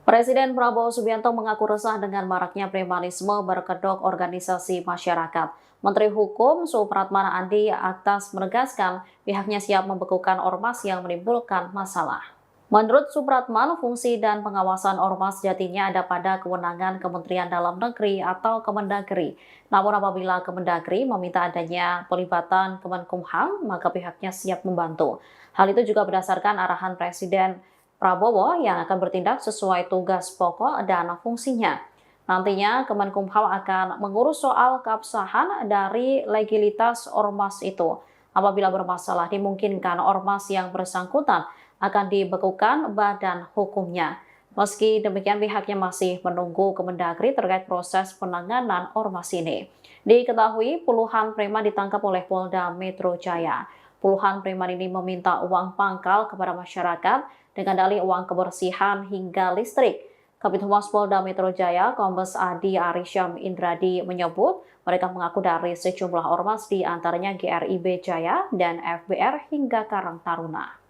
Presiden Prabowo Subianto mengaku resah dengan maraknya premanisme berkedok organisasi masyarakat. Menteri Hukum Supratman Andi Aktas menegaskan pihaknya siap membekukan ormas yang menimbulkan masalah. Menurut Supratman, fungsi dan pengawasan ormas jatinya ada pada kewenangan Kementerian Dalam Negeri atau Kemendagri. Namun apabila Kemendagri meminta adanya pelibatan Kemenkumham, maka pihaknya siap membantu. Hal itu juga berdasarkan arahan Presiden Prabowo yang akan bertindak sesuai tugas pokok dan fungsinya. Nantinya Kemenkumham akan mengurus soal keabsahan dari legalitas ormas itu. Apabila bermasalah, dimungkinkan ormas yang bersangkutan akan dibekukan badan hukumnya. Meski demikian, pihaknya masih menunggu Kemendagri terkait proses penanganan ormas ini. Diketahui puluhan preman ditangkap oleh Polda Metro Jaya. Puluhan preman ini meminta uang pangkal kepada masyarakat dengan dalih uang kebersihan hingga listrik. Kabid Humas Polda Metro Jaya, Kombes Adi Arisyam Indradi menyebut mereka mengaku dari sejumlah ormas di antaranya GRIB Jaya dan FBR hingga Karang Taruna.